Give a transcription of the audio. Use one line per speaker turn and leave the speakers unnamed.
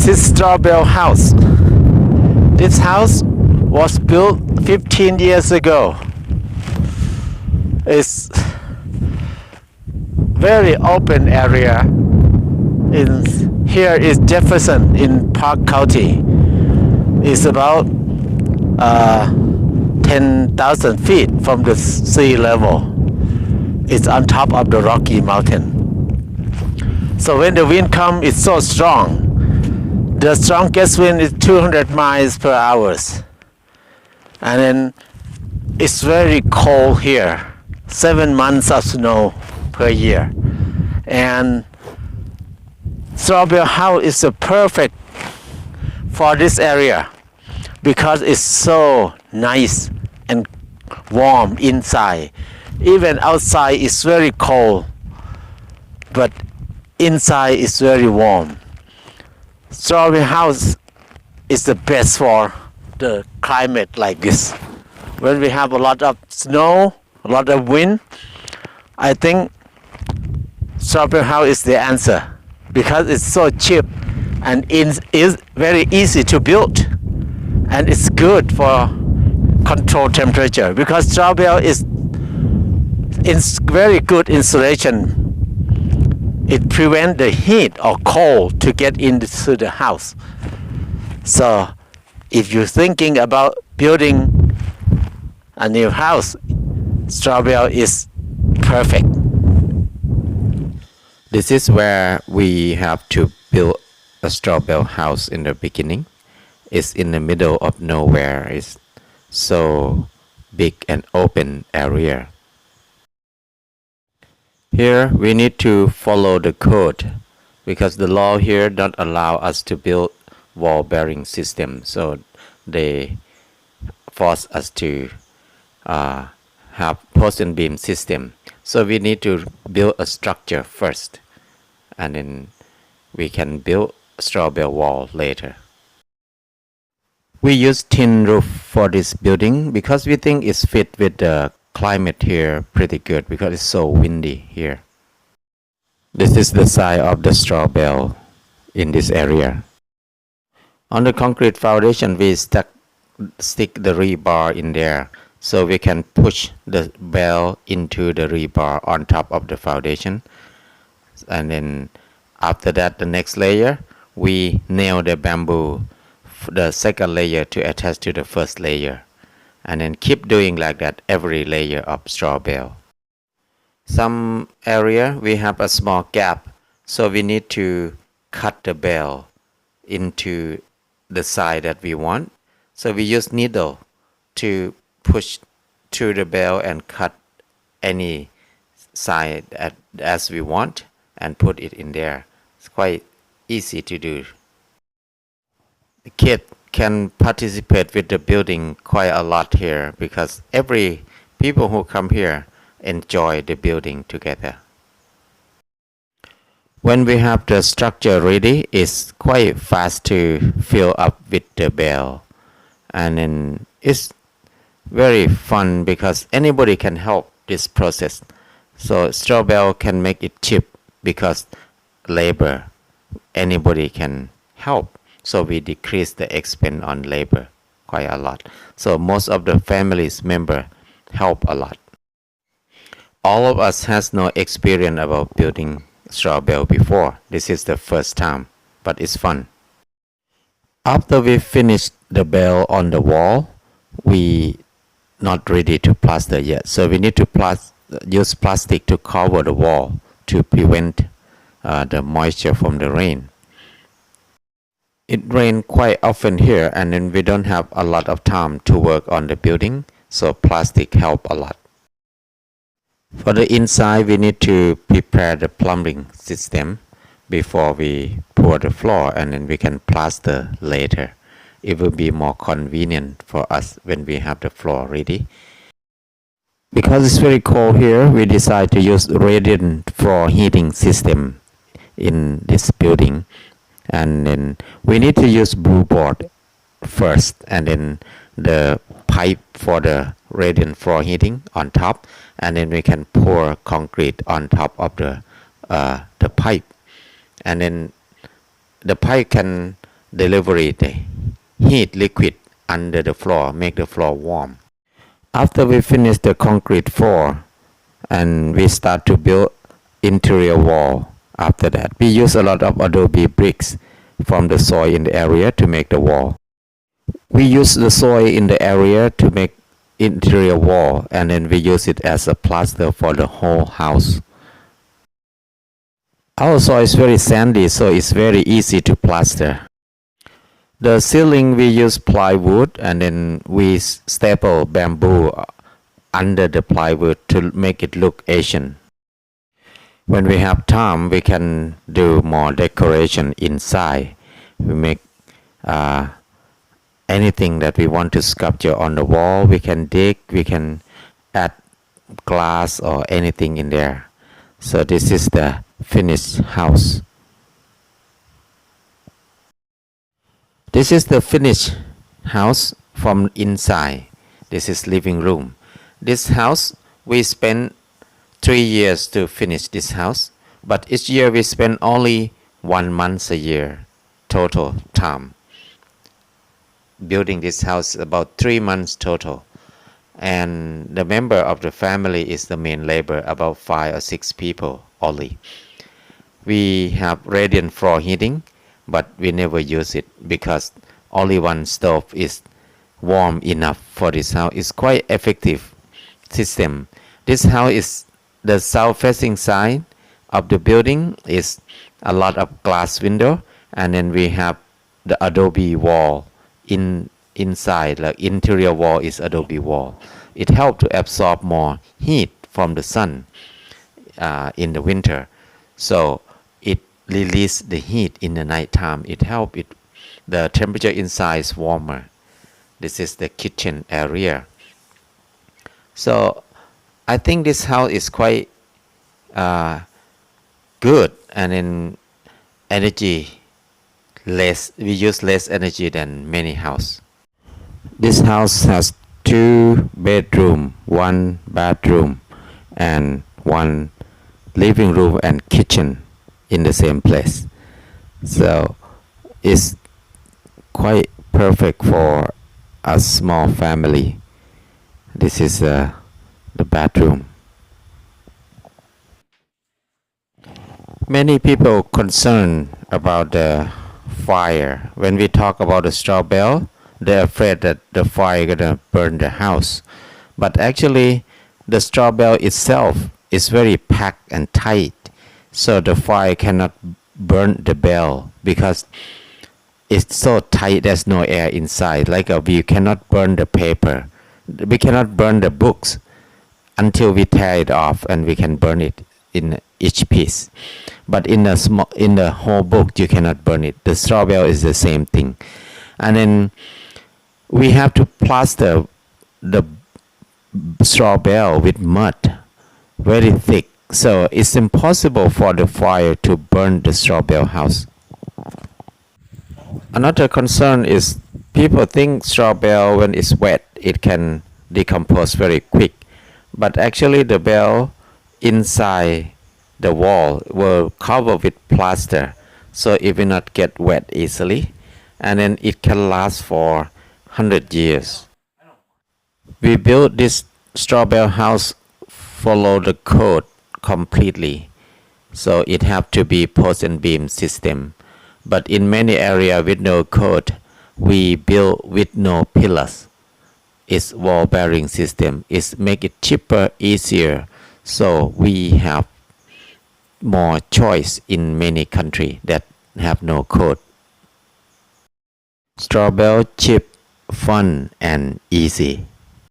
This is straw bale house. This house was built 15 years ago. It's very open area. Here is Jefferson in Park County. It's about 10,000 feet from the sea level. It's on top of the Rocky Mountain. So when the wind comes, it's so strong. The strongest wind is 200 miles per hour. And then it's very cold here. 7 months of snow per year. And straw bale house is perfect for this area because it's so nice and warm inside. Even outside it's very cold, but inside it's very warm. Straw bale house is the best for the climate like this. When we have a lot of snow, a lot of wind, I think straw bale house is the answer because it's so cheap and it's very easy to build, and it's good for control temperature because straw bale is very good insulation. It prevents the heat or cold to get into the house. So if you're thinking about building a new house, straw bale is perfect.
This is where we have to build a straw bale house in the beginning. It's in the middle of nowhere. It's so big and open area. Here we need to follow the code because the law here don't allow us to build wall bearing system. So they force us to have post and beam system. So we need to build a structure first, and then we can build a straw bale wall later. We use tin roof for this building because we think it's fit with the climate here pretty good because it's so windy here. This is the side of the straw bale in this area. On the concrete foundation, we stick the rebar in there so we can push the bale into the rebar on top of the foundation. And then after that, the next layer, we nail the bamboo, the second layer to attach to the first layer. And then keep doing like that every layer of straw bale. Some area we have a small gap, so we need to cut the bale into the side that we want. So we use needle to push through the bale and cut any side as we want and put it in there. It's quite easy to do. The kid can participate with the building quite a lot here because every people who come here enjoy the building together. When we have the structure ready, it's quite fast to fill up with the bale, and then it's very fun because anybody can help this process. So straw bale can make it cheap because labor, anybody can help. So we decrease the expense on labor quite a lot. So most of the families member help a lot. All of us has no experience about building straw bale before. This is the first time, but it's fun. After we finish the bale on the wall, we not ready to plaster yet. So we need to use plastic to cover the wall to prevent the moisture from the rain. It rains quite often here, and then we don't have a lot of time to work on the building, so plastic help a lot. For the inside, we need to prepare the plumbing system before we pour the floor, and then we can plaster later. It will be more convenient for us when we have the floor ready. Because it's very cold here, we decide to use radiant floor heating system in this building. And then we need to use blue board first, and then the pipe for the radiant floor heating on top, and then we can pour concrete on top of the pipe, and then the pipe can delivery the heat liquid under the floor, make the floor warm. After we finish the concrete floor and we start to build interior wall, after that we use a lot of adobe bricks from the soil in the area to make the wall. We use the soil in the area to make interior wall, and then we use it as a plaster for the whole house. Our soil is very sandy, so it's very easy to plaster. The ceiling we use plywood, and then we staple bamboo under the plywood to make it look Asian. When we have time, we can do more decoration inside. We make anything that we want to sculpture on the wall. We can dig, we can add glass or anything in there. So this is the finished house. This is the finished house from inside. This is living room. This house we spent 3 years to finish this house, but each year we spend only 1 month a year total time. Building this house about 3 months total, and the member of the family is the main labor, about 5 or 6 people only. We have radiant floor heating, but we never use it because only one stove is warm enough for this house. It's quite effective system. This house is the south facing side of the building, is a lot of glass window, and then we have the adobe wall inside. Like interior wall is adobe wall. It helps to absorb more heat from the sun in the winter, so it release the heat in the night time. It help it, the temperature inside is warmer. This is the kitchen area. So I think this house is quite good, and in energy less, we use less energy than many houses. This house has 2 bedrooms, 1 bathroom, and 1 living room and kitchen in the same place. So it's quite perfect for a small family. This is the bathroom. Many people concerned about the fire. When we talk about the straw bale, they're afraid that the fire gonna burn the house. But actually, the straw bale itself is very packed and tight, so the fire cannot burn the bale because it's so tight. There's no air inside. Like we cannot burn the paper. We cannot burn the books until we tear it off, and we can burn it in each piece. But in the whole book, you cannot burn it. The straw bale is the same thing. And then we have to plaster the straw bale with mud, very thick. So it's impossible for the fire to burn the straw bale house. Another concern is people think straw bale, when it's wet, it can decompose very quick. But actually the bale inside the wall will cover with plaster, so it will not get wet easily, and then it can last for 100 years. We built this straw bale house follow the code completely, so it have to be post and beam system. But in many areas with no code, we build with no pillars. It's wall bearing system. It's make it cheaper, easier, so we have more choice in many countries that have no code. Straw bale cheap, fun, and easy.